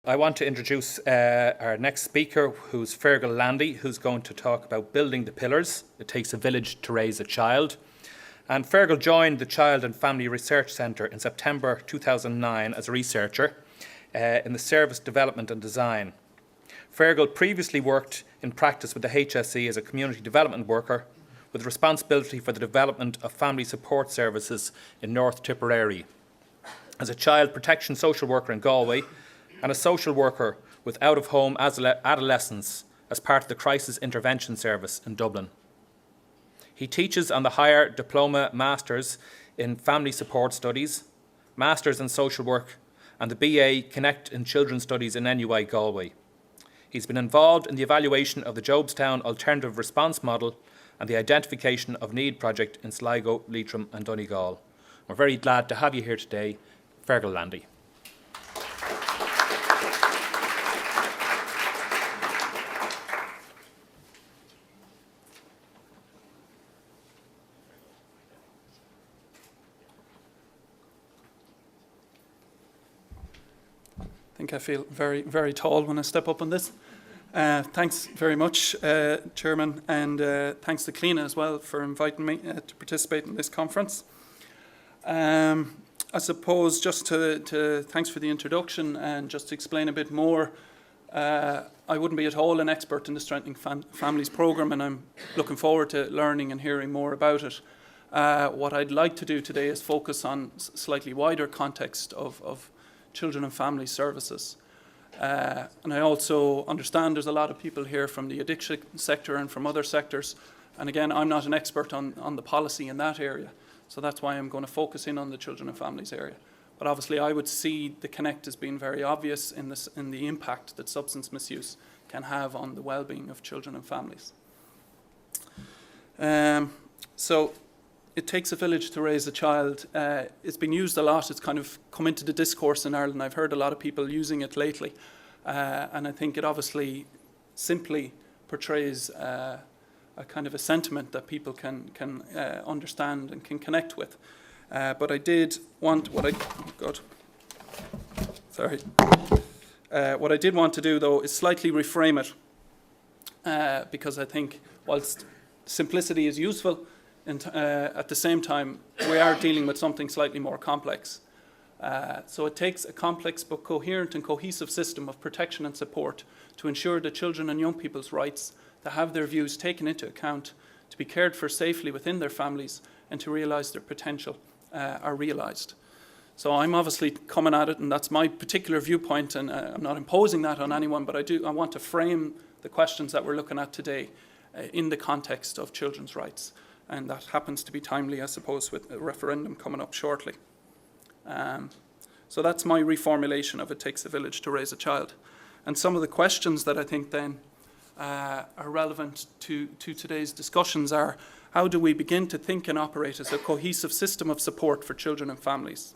I want to introduce our next speaker, who's Fergal Landy, who's going to talk about building the pillars. It takes a village to raise a child. And Fergal joined the Child and Family Research Centre in September 2009 as a researcher in the Service Development and Design. Fergal previously worked in practice with the HSE as a community development worker with responsibility for the development of family support services in North Tipperary, as a child protection social worker in Galway, and a social worker with out-of-home adolescents as part of the Crisis Intervention Service in Dublin. He teaches on the Higher Diploma Masters in Family Support Studies, Masters in Social Work, and the BA Connect in Children's Studies in NUI Galway. He's been involved in the evaluation of the Jobstown Alternative Response Model and the identification of need project in Sligo, Leitrim and Donegal. We're very glad to have you here today, Fergal Landy. I think I feel very, very tall when I step up on this. Thanks very much, Chairman, and thanks to Cliona as well for inviting me to participate in this conference. I suppose just to thanks for the introduction, and just to explain a bit more, I wouldn't be at all an expert in the Strengthening Families programme, and I'm looking forward to learning and hearing more about it. What I'd like to do today is focus on slightly wider context of children and family services. And I also understand there's a lot of people here from the addiction sector and from other sectors. And again, I'm not an expert on the policy in that area. So that's why I'm going to focus in on the children and families area. But obviously I would see the connect as being very obvious in the impact that substance misuse can have on the well-being of children and families. So it takes a village to raise a child. It's been used a lot. It's kind of come into the discourse in Ireland. I've heard a lot of people using it lately. And I think it obviously simply portrays a kind of a sentiment that people can understand and can connect with. But I did want, what I did want to do though is slightly reframe it, because I think whilst simplicity is useful, and at the same time, we are dealing with something slightly more complex. So it takes a complex but coherent and cohesive system of protection and support to ensure that children and young people's rights to have their views taken into account, to be cared for safely within their families, and to realise their potential are realised. So I'm obviously coming at it, and that's my particular viewpoint, and I'm not imposing that on anyone, but I want to frame the questions that we're looking at today in the context of children's rights. And that happens to be timely, I suppose, with a referendum coming up shortly. So that's my reformulation of It Takes a Village to Raise a Child. And some of the questions that I think then are relevant to today's discussions are, how do we begin to think and operate as a cohesive system of support for children and families?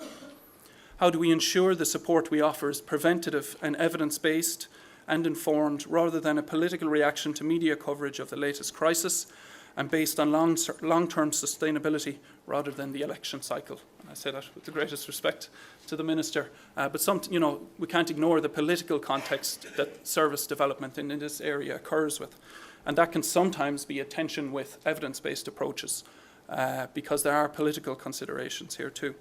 How do we ensure the support we offer is preventative and evidence-based and informed, rather than a political reaction to media coverage of the latest crisis, and based on long-term sustainability rather than the election cycle? And I say that with the greatest respect to the Minister. But we can't ignore the political context that service development in this area occurs with. And that can sometimes be a tension with evidence-based approaches, because there are political considerations here too.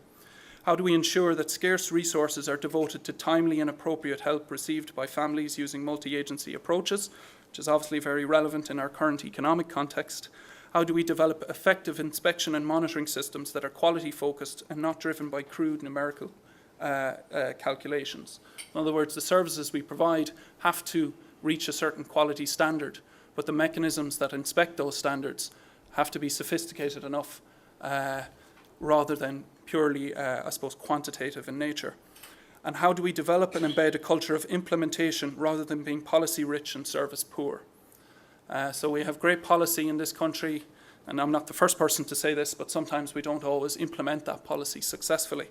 How do we ensure that scarce resources are devoted to timely and appropriate help received by families using multi-agency approaches, which is obviously very relevant in our current economic context? How do we develop effective inspection and monitoring systems that are quality-focused and not driven by crude numerical calculations? In other words, the services we provide have to reach a certain quality standard, but the mechanisms that inspect those standards have to be sophisticated enough rather than purely, I suppose, quantitative in nature. And how do we develop and embed a culture of implementation rather than being policy-rich and service-poor? So we have great policy in this country, and I'm not the first person to say this, but sometimes we don't always implement that policy successfully.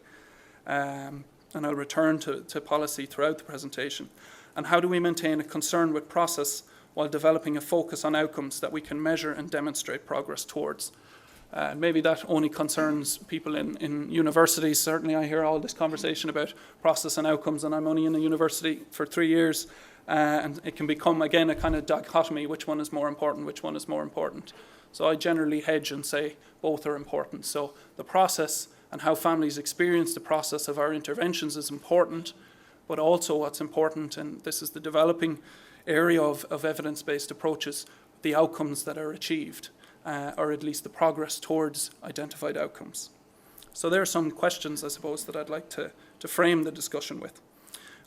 And I'll return to policy throughout the presentation. And how do we maintain a concern with process while developing a focus on outcomes that we can measure and demonstrate progress towards? Maybe that only concerns people in universities. Certainly I hear all this conversation about process and outcomes, and I'm only in a university for 3 years, and it can become, again, a kind of dichotomy, which one is more important, which one is more important. So I generally hedge and say both are important. So the process and how families experience the process of our interventions is important, but also what's important, and this is the developing area of evidence-based approaches, the outcomes that are achieved, or at least the progress towards identified outcomes. So there are some questions, I suppose, that I'd like to frame the discussion with.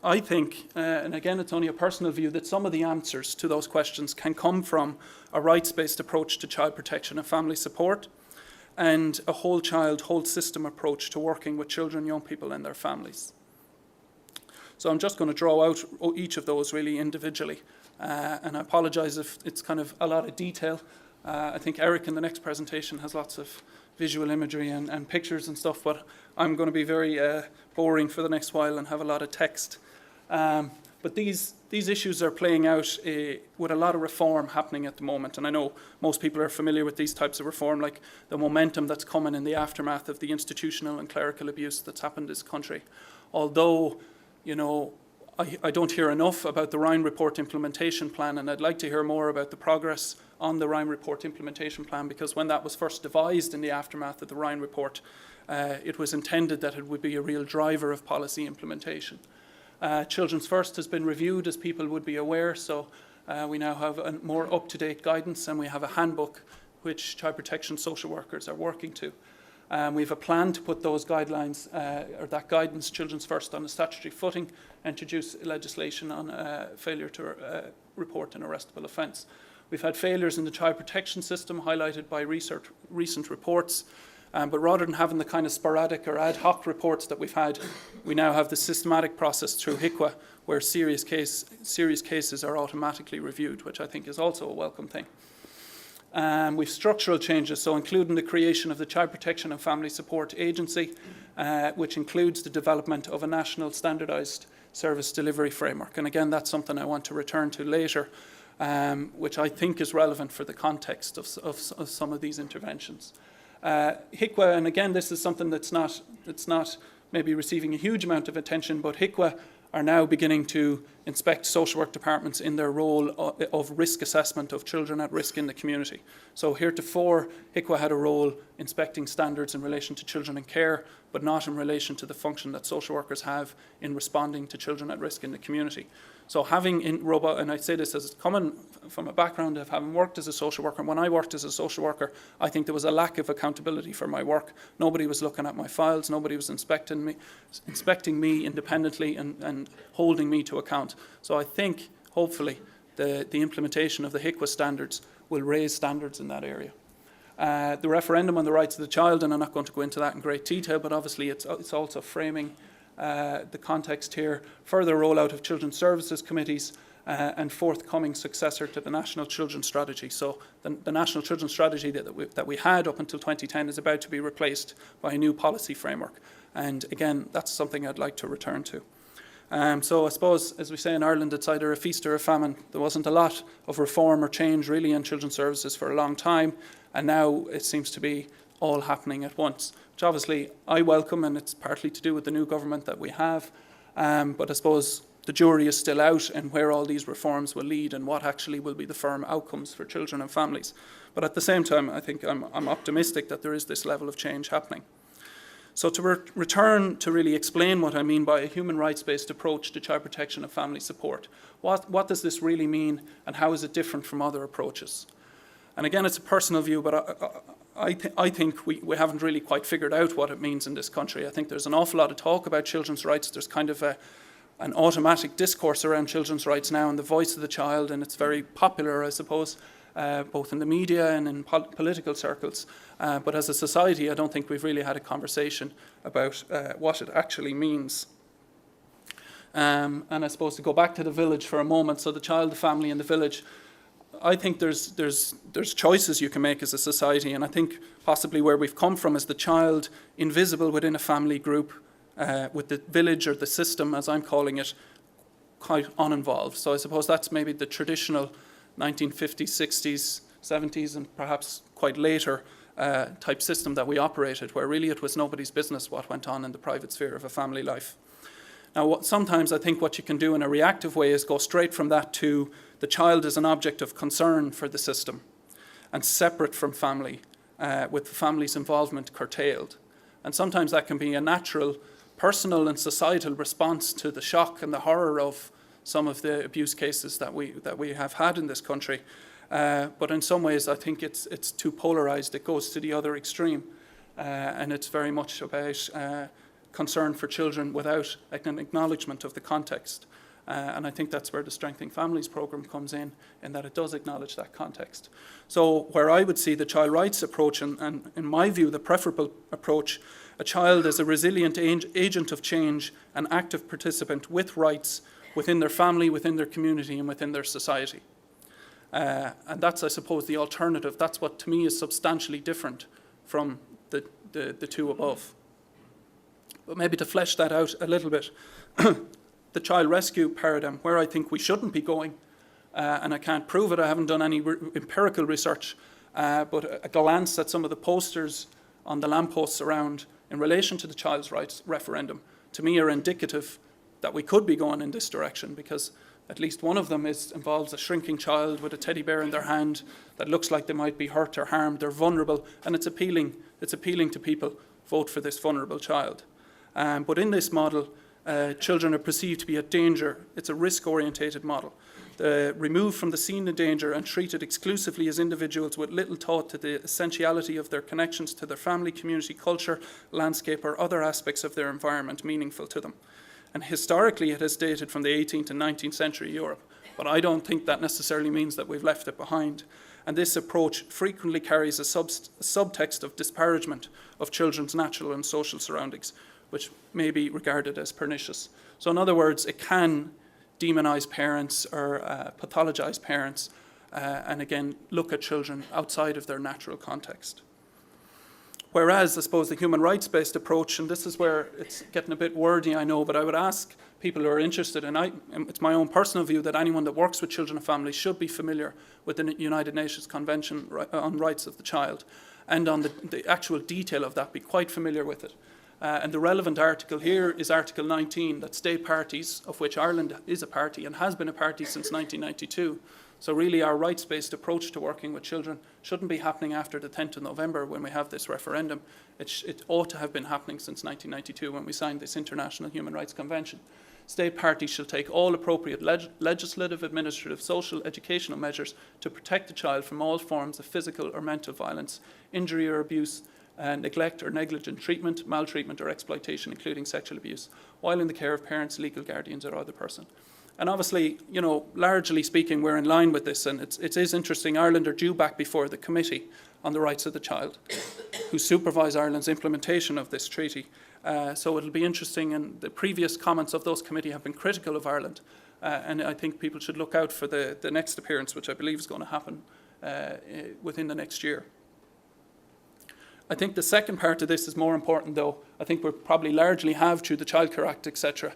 I think, and again it's only a personal view, that some of the answers to those questions can come from a rights-based approach to child protection and family support, and a whole child, whole system approach to working with children, young people and their families. So I'm just going to draw out each of those really individually, and I apologise if it's kind of a lot of detail. I think Eric in the next presentation has lots of visual imagery and pictures and stuff, but I'm going to be very boring for the next while and have a lot of text. But these issues are playing out with a lot of reform happening at the moment, and I know most people are familiar with these types of reform, like the momentum that's coming in the aftermath of the institutional and clerical abuse that's happened in this country. Although, you know, I don't hear enough about the Ryan Report implementation plan, and I'd like to hear more about the progress on the Ryan Report implementation plan, because when that was first devised in the aftermath of the Ryan Report, it was intended that it would be a real driver of policy implementation. Children's First has been reviewed, as people would be aware, so we now have a more up-to-date guidance, and we have a handbook which child protection social workers are working to. We have a plan to put those guidelines, or that guidance, Children's First, on a statutory footing, introduce legislation on failure to report an arrestable offence. We've had failures in the child protection system highlighted by recent reports, but rather than having the kind of sporadic or ad hoc reports that we've had, we now have the systematic process through HICWA, where serious cases are automatically reviewed, which I think is also a welcome thing. We've structural changes, so including the creation of the Child Protection and Family Support Agency, which includes the development of a national standardised service delivery framework. And again, that's something I want to return to later, which I think is relevant for the context of some of these interventions. HICWA, and again, this is something that's not maybe receiving a huge amount of attention, but HICWA are now beginning to inspect social work departments in their role of risk assessment of children at risk in the community. So heretofore, HICWA had a role inspecting standards in relation to children in care, but not in relation to the function that social workers have in responding to children at risk in the community. So having in robot, and I say this as coming from a background of having worked as a social worker, and when I worked as a social worker, I think there was a lack of accountability for my work. Nobody was looking at my files, nobody was inspecting me independently and holding me to account. So I think, hopefully, the implementation of the HICWA standards will raise standards in that area. The referendum on the rights of the child, and I'm not going to go into that in great detail, but obviously it's also framing the context here, further rollout of children's services committees, and forthcoming successor to the National Children's Strategy. So the National Children's Strategy that we had up until 2010 is about to be replaced by a new policy framework. And again, that's something I'd like to return to. So I suppose, as we say in Ireland, it's either a feast or a famine. There wasn't a lot of reform or change really in children's services for a long time, and now it seems to be all happening at once, which obviously I welcome, and it's partly to do with the new government that we have. But I suppose the jury is still out in where all these reforms will lead and what actually will be the firm outcomes for children and families. But at the same time, I think I'm optimistic that there is this level of change happening. So to return to really explain what I mean by a human rights-based approach to child protection and family support, what does this really mean, and how is it different from other approaches? And again, it's a personal view, but I think we haven't really quite figured out what it means in this country. I think there's an awful lot of talk about children's rights. There's kind of an automatic discourse around children's rights now and the voice of the child, and it's very popular, I suppose, both in the media and in political circles. But as a society, I don't think we've really had a conversation about what it actually means. And I suppose to go back to the village for a moment, so the child, the family and the village, I think there's choices you can make as a society, and I think possibly where we've come from is the child invisible within a family group, with the village or the system, as I'm calling it, quite uninvolved. So I suppose that's maybe the traditional 1950s, 60s, 70s, and perhaps quite later type system that we operated, where really it was nobody's business what went on in the private sphere of a family life. Now, sometimes I think what you can do in a reactive way is go straight from that to the child as an object of concern for the system and separate from family, with the family's involvement curtailed. And sometimes that can be a natural personal and societal response to the shock and the horror of some of the abuse cases that we have had in this country. But in some ways, I think it's too polarized. It goes to the other extreme, and it's very much about concern for children without an acknowledgement of the context. And I think that's where the Strengthening Families programme comes in that it does acknowledge that context. So where I would see the child rights approach, and in my view, the preferable approach, a child as a resilient agent of change, an active participant with rights within their family, within their community, and within their society. And that's, I suppose, the alternative. That's what, to me, is substantially different from the two above. But maybe to flesh that out a little bit, the child rescue paradigm, where I think we shouldn't be going, and I can't prove it, I haven't done any empirical research, but a glance at some of the posters on the lampposts around in relation to the child's rights referendum, to me are indicative that we could be going in this direction, because at least one of them involves a shrinking child with a teddy bear in their hand that looks like they might be hurt or harmed. They're vulnerable, and it's appealing to people. Vote for this vulnerable child. But in this model, children are perceived to be at danger. It's a risk-orientated model. Removed from the scene of danger and treated exclusively as individuals with little thought to the essentiality of their connections to their family, community, culture, landscape, or other aspects of their environment meaningful to them. And historically, it has dated from the 18th and 19th century Europe. But I don't think that necessarily means that we've left it behind. And this approach frequently carries a subtext of disparagement of children's natural and social surroundings, which may be regarded as pernicious. So in other words, it can demonize parents or pathologize parents, and again, look at children outside of their natural context. Whereas, I suppose, the human rights-based approach, and this is where it's getting a bit wordy, I know, but I would ask people who are interested, and it's my own personal view that anyone that works with children and families should be familiar with the United Nations Convention on Rights of the Child, and on the actual detail of that, be quite familiar with it. And the relevant article here is Article 19, that state parties, of which Ireland is a party and has been a party since 1992. So really our rights-based approach to working with children shouldn't be happening after the 10th of November when we have this referendum. It ought to have been happening since 1992 when we signed this International Human Rights Convention. State parties shall take all appropriate legislative, administrative, social, educational measures to protect the child from all forms of physical or mental violence, injury or abuse, neglect or negligent treatment, maltreatment or exploitation, including sexual abuse, while in the care of parents, legal guardians or other person. And obviously, largely speaking, we're in line with this, and it is interesting. Ireland are due back before the Committee on the Rights of the Child, who supervise Ireland's implementation of this treaty. So it'll be interesting, and the previous comments of those committee have been critical of Ireland, and I think people should look out for the next appearance, which I believe is going to happen within the next year. I think the second part of this is more important, though. I think we probably largely have, through the Childcare Act, etc.,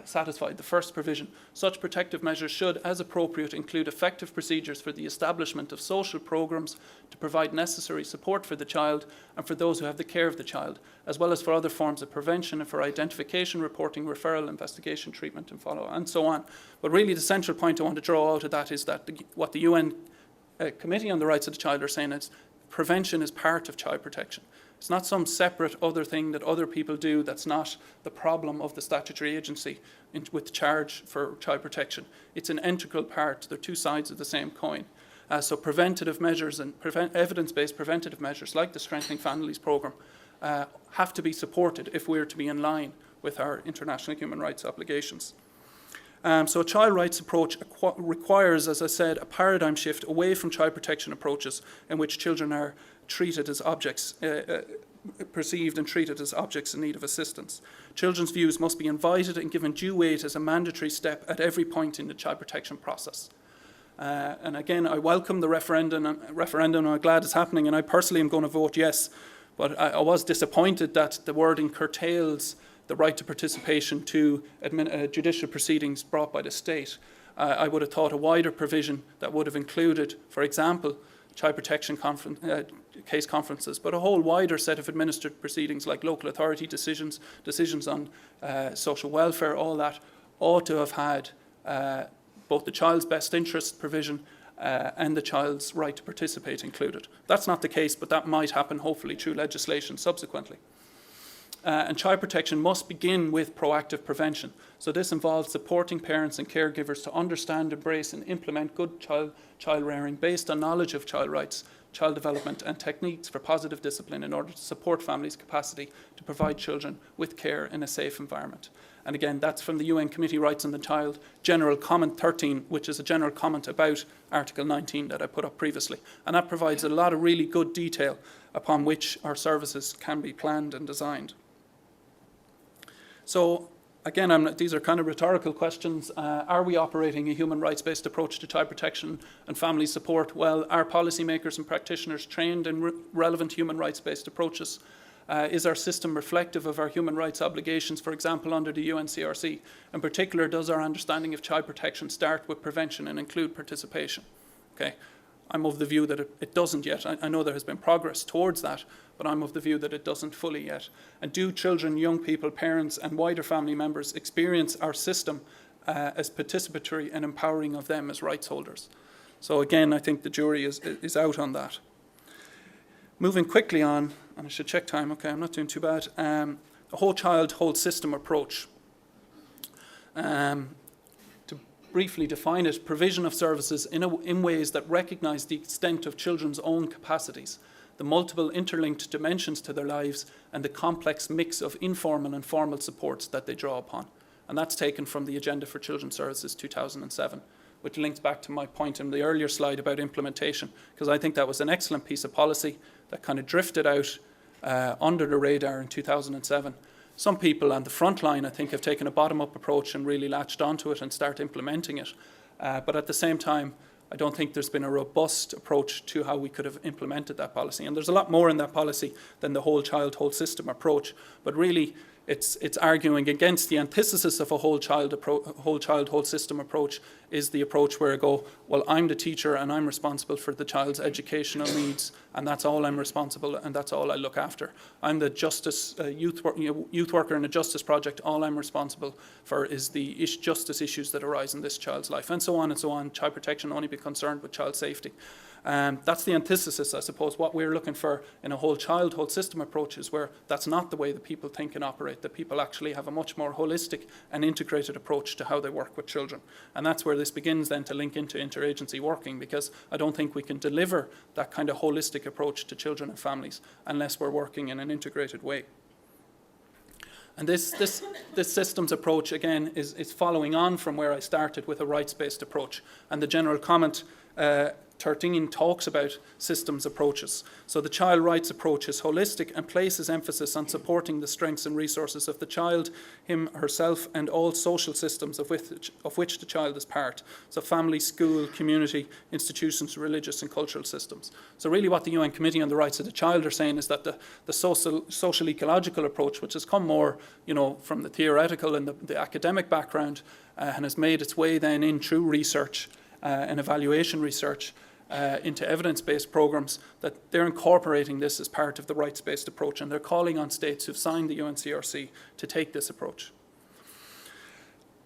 satisfied the first provision. Such protective measures should, as appropriate, include effective procedures for the establishment of social programmes to provide necessary support for the child and for those who have the care of the child, as well as for other forms of prevention and for identification, reporting, referral, investigation, treatment and follow-on, and so on. But really the central point I want to draw out of that is that what the UN Committee on the Rights of the Child are saying is prevention is part of child protection. It's not some separate other thing that other people do that's not the problem of the statutory agency with charge for child protection. It's an integral part. They're two sides of the same coin. So preventative measures and evidence-based preventative measures like the Strengthening Families programme have to be supported if we're to be in line with our international human rights obligations. So a child rights approach requires, as I said, a paradigm shift away from child protection approaches in which children are treated as objects, perceived and treated as objects in need of assistance. Children's views must be invited and given due weight as a mandatory step at every point in the child protection process. And again, I welcome the referendum. I'm glad it's happening, and I personally am going to vote yes. But I was disappointed that the wording curtails the right to participation to judicial proceedings brought by the state. I would have thought a wider provision that would have included, for example, child protection case conferences, but a whole wider set of administered proceedings like local authority decisions, decisions on social welfare, all that ought to have had both the child's best interest provision and the child's right to participate included. That's not the case, but that might happen hopefully through legislation subsequently. And child protection must begin with proactive prevention. So this involves supporting parents and caregivers to understand, embrace and implement good child rearing based on knowledge of child rights, child development and techniques for positive discipline in order to support families' capacity to provide children with care in a safe environment. And again, that's from the UN Committee Rights and the Child General Comment 13, which is a general comment about Article 19 that I put up previously. And that provides a lot of really good detail upon which our services can be planned and designed. So again, these are kind of rhetorical questions. Are we operating a human rights-based approach to child protection and family support? Well, are policymakers and practitioners trained in relevant human rights-based approaches? Is our system reflective of our human rights obligations, for example, under the UNCRC? In particular, does our understanding of child protection start with prevention and include participation? Okay. I'm of the view that it doesn't yet. I know there has been progress towards that, but I'm of the view that it doesn't fully yet. And do children, young people, parents and wider family members experience our system as participatory and empowering of them as rights holders? So again, I think the jury is out on that. Moving quickly on, and I should check time, okay, I'm not doing too bad. The whole child, whole system approach. To briefly define it, provision of services in ways that recognise the extent of children's own capacities, the multiple interlinked dimensions to their lives, and the complex mix of informal and formal supports that they draw upon. And that's taken from the Agenda for Children's Services 2007, which links back to my point in the earlier slide about implementation, because I think that was an excellent piece of policy that kind of drifted out under the radar in 2007. Some people on the front line, I think, have taken a bottom-up approach and really latched onto it and start implementing it. But at the same time, I don't think there's been a robust approach to how we could have implemented that policy. And there's a lot more in that policy than the whole child, whole system approach. But really, it's arguing against the antithesis of a whole child, whole system approach is the approach where I go, well, I'm the teacher and I'm responsible for the child's educational needs, and that's all I'm responsible and that's all I look after. I'm the justice youth worker in a justice project. All I'm responsible for is the justice issues that arise in this child's life, and so on and so on. Child protection only be concerned with child safety. That's the antithesis, I suppose. What we're looking for in a whole child, whole system approach is where that's not the way that people think and operate, that people actually have a much more holistic and integrated approach to how they work with children. And that's where this begins then to link into interagency working, because I don't think we can deliver that kind of holistic approach to children and families unless we're working in an integrated way. And this systems approach, again, is following on from where I started with a rights-based approach. And the general comment 13 talks about systems approaches. So the child rights approach is holistic and places emphasis on supporting the strengths and resources of the child, him, herself, and all social systems of which the child is part. So family, school, community, institutions, religious and cultural systems. So really what the UN Committee on the Rights of the Child are saying is that the social ecological approach, which has come more, from the theoretical and the academic background, and has made its way then in through research and evaluation research into evidence-based programs, that they're incorporating this as part of the rights-based approach, and they're calling on states who've signed the UNCRC to take this approach.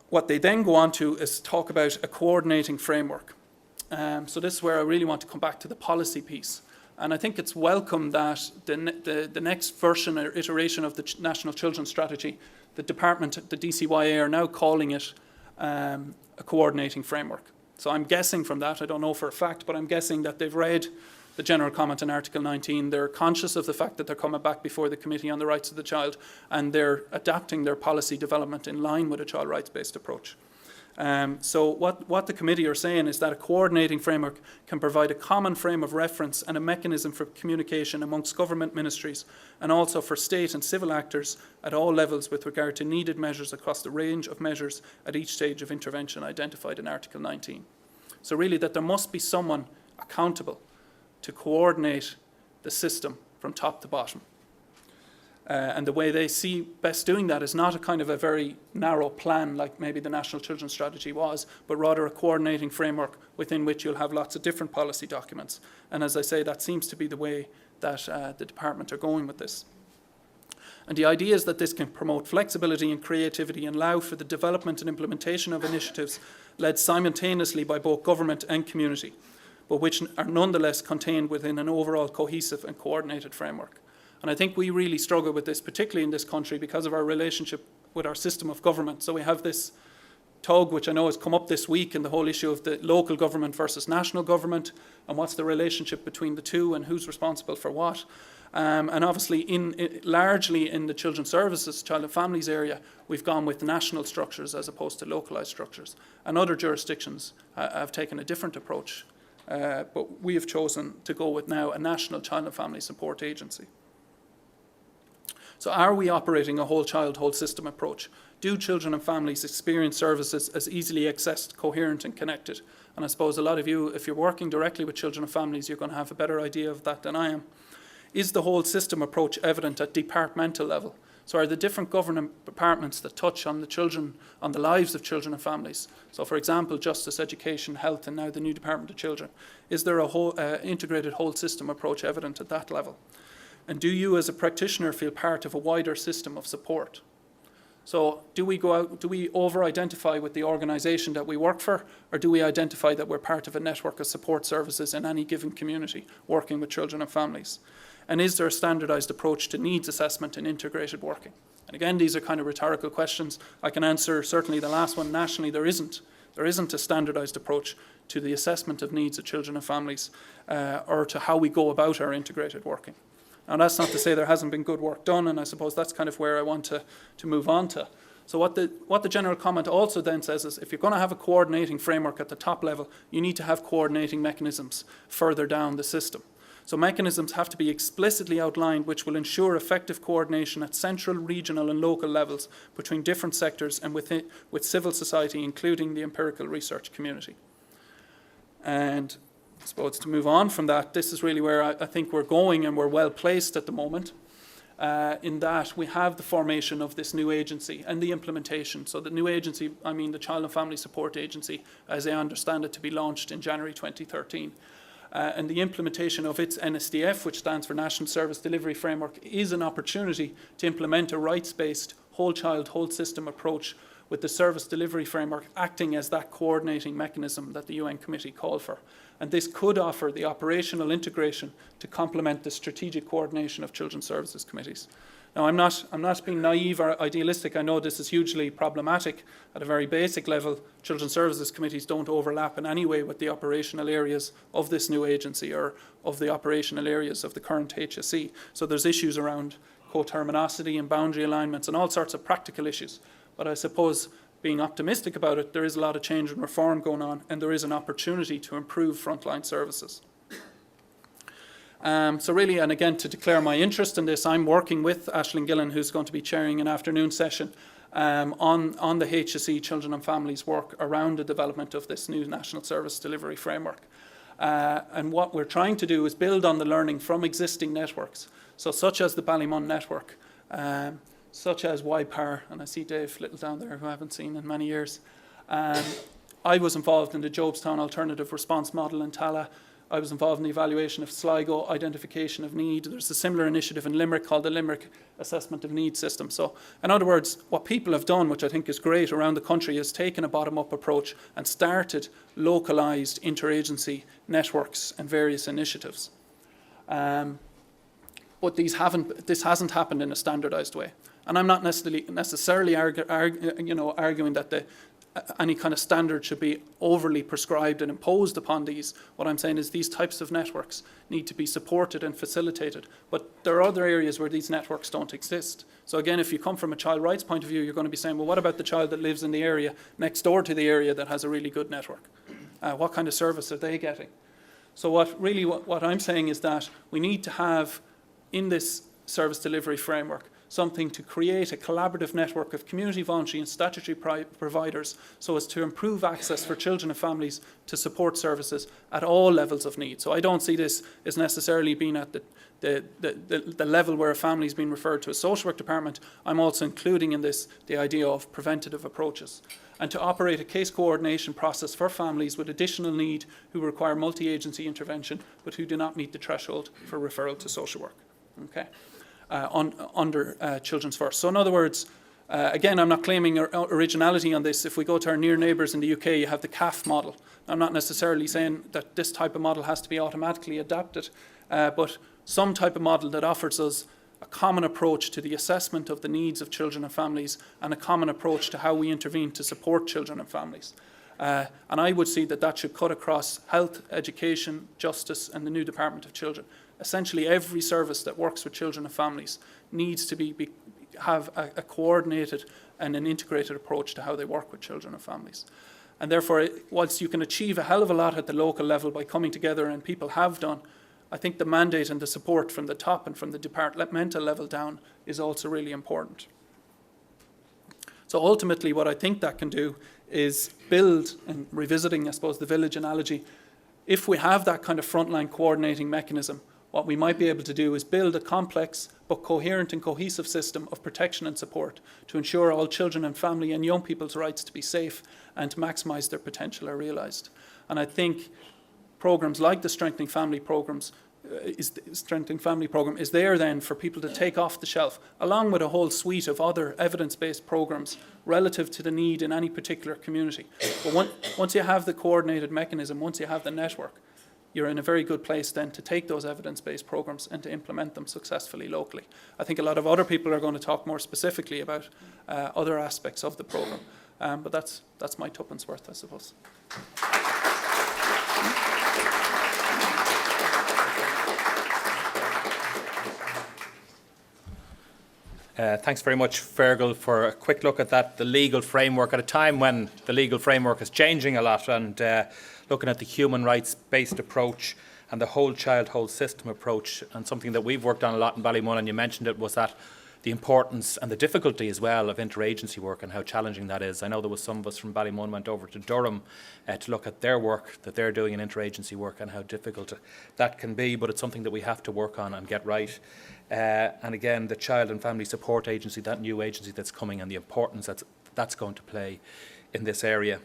What they then go on to is talk about a coordinating framework. So this is where I really want to come back to the policy piece. And I think it's welcome that the next version or iteration of the National Children's Strategy, the department, the DCYA, are now calling it a coordinating framework. So I'm guessing from that, I don't know for a fact, but I'm guessing that they've read the general comment in Article 19. They're conscious of the fact that they're coming back before the Committee on the Rights of the Child, and they're adapting their policy development in line with a child rights-based approach. So what the committee are saying is that a coordinating framework can provide a common frame of reference and a mechanism for communication amongst government ministries, and also for state and civil actors at all levels with regard to needed measures across the range of measures at each stage of intervention identified in Article 19. So really that there must be someone accountable to coordinate the system from top to bottom. And the way they see best doing that is not a kind of a very narrow plan like maybe the National Children's Strategy was, but rather a coordinating framework within which you'll have lots of different policy documents. And as I say, that seems to be the way that the department are going with this. And the idea is that this can promote flexibility and creativity and allow for the development and implementation of initiatives led simultaneously by both government and community, but which are nonetheless contained within an overall cohesive and coordinated framework. And I think we really struggle with this, particularly in this country, because of our relationship with our system of government. So we have this tug, which I know has come up this week, in the whole issue of the local government versus national government, and what's the relationship between the two and who's responsible for what. And obviously, largely in the children's services, child and families area, we've gone with national structures as opposed to localised structures. And other jurisdictions have taken a different approach. But we have chosen to go with now a national child and family support agency. So are we operating a whole child, whole system approach? Do children and families experience services as easily accessed, coherent and connected? And I suppose a lot of you, if you're working directly with children and families, you're going to have a better idea of that than I am. Is the whole system approach evident at departmental level? So are the different government departments that touch on the children, on the lives of children and families? So for example, justice, education, health, and now the new Department of Children. Is there a whole integrated whole system approach evident at that level? And do you as a practitioner feel part of a wider system of support? So do we go out, do we over-identify with the organisation that we work for, or do we identify that we're part of a network of support services in any given community working with children and families? And is there a standardised approach to needs assessment and integrated working? And again, these are kind of rhetorical questions. I can answer certainly the last one. Nationally, there isn't. There isn't a standardised approach to the assessment of needs of children and families or to how we go about our integrated working. Now, that's not to say there hasn't been good work done, and I suppose that's kind of where I want to move on to. So what the general comment also then says is, if you're going to have a coordinating framework at the top level, you need to have coordinating mechanisms further down the system. So mechanisms have to be explicitly outlined which will ensure effective coordination at central, regional and local levels between different sectors and with civil society, including the empirical research community. And I suppose to move on from that, this is really where I think we're going, and we're well placed at the moment, in that we have the formation of this new agency and the implementation. So the new agency, I mean the Child and Family Support Agency, as I understand it, to be launched in January 2013. And the implementation of its NSDF, which stands for National Service Delivery Framework, is an opportunity to implement a rights-based whole child, whole system approach, with the service delivery framework acting as that coordinating mechanism that the UN committee called for. And this could offer the operational integration to complement the strategic coordination of children's services committees. Now, I'm not being naive or idealistic. I know this is hugely problematic at a very basic level. Children's services committees don't overlap in any way with the operational areas of this new agency or of the operational areas of the current HSE. So there's issues around coterminosity and boundary alignments and all sorts of practical issues. But I suppose, being optimistic about it, there is a lot of change and reform going on, and there is an opportunity to improve frontline services. So really, and again, to declare my interest in this, I'm working with Aisling Gillen, who's going to be chairing an afternoon session on the HSE Children and Families work around the development of this new National Service Delivery Framework. And what we're trying to do is build on the learning from existing networks, so such as the Ballymun network, such as YPAR, and I see Dave Little down there who I haven't seen in many years. I was involved in the Jobestown Alternative Response Model in Tala. I was involved in the evaluation of Sligo, identification of need. There's a similar initiative in Limerick called the Limerick Assessment of Needs System. So, in other words, what people have done, which I think is great around the country, is taken a bottom-up approach and started localised interagency networks and various initiatives. But this hasn't happened in a standardised way. And I'm not necessarily arguing that any kind of standard should be overly prescribed and imposed upon these. What I'm saying is these types of networks need to be supported and facilitated. But there are other areas where these networks don't exist. So again, if you come from a child rights point of view, you're going to be saying, well, what about the child that lives in the area next door to the area that has a really good network? What kind of service are they getting? So what I'm saying is that we need to have in this service delivery framework something to create a collaborative network of community, voluntary and statutory providers so as to improve access for children and families to support services at all levels of need. So I don't see this as necessarily being at the level where a family is being referred to a social work department. I'm also including in this the idea of preventative approaches, and to operate a case coordination process for families with additional need who require multi-agency intervention but who do not meet the threshold for referral to social work. Okay. Under Children's First. So in other words, again, I'm not claiming originality on this. If we go to our near neighbours in the UK, you have the CAF model. I'm not necessarily saying that this type of model has to be automatically adapted, but some type of model that offers us a common approach to the assessment of the needs of children and families and a common approach to how we intervene to support children and families. And I would see that should cut across health, education, justice and the new Department of Children. Essentially every service that works with children and families needs to have a coordinated and an integrated approach to how they work with children and families. And therefore, whilst you can achieve a hell of a lot at the local level by coming together, and people have done, I think the mandate and the support from the top and from the departmental level down is also really important. So ultimately what I think that can do is build, and revisiting I suppose the village analogy, if we have that kind of frontline coordinating mechanism, what we might be able to do is build a complex but coherent and cohesive system of protection and support to ensure all children and family and young people's rights to be safe and to maximise their potential are realised. And I think programmes like the Strengthening Family Programme is there then for people to take off the shelf, along with a whole suite of other evidence-based programmes relative to the need in any particular community. But once you have the coordinated mechanism, once you have the network, you're in a very good place then to take those evidence-based programmes and to implement them successfully locally. I think a lot of other people are going to talk more specifically about other aspects of the programme, but that's my tuppence worth, I suppose. Thanks very much, Fergal, for a quick look at that, the legal framework, at a time when the legal framework is changing a lot, and looking at the human rights-based approach and the whole child, whole system approach. And something that we've worked on a lot in Ballymun, and you mentioned it, was that the importance and the difficulty as well of interagency work and how challenging that is. I know there was some of us from Ballymun went over to Durham to look at their work that they're doing in interagency work and how difficult that can be, but it's something that we have to work on and get right. And again, the Child and Family Support Agency, that new agency that's coming, and the importance that's going to play in this area.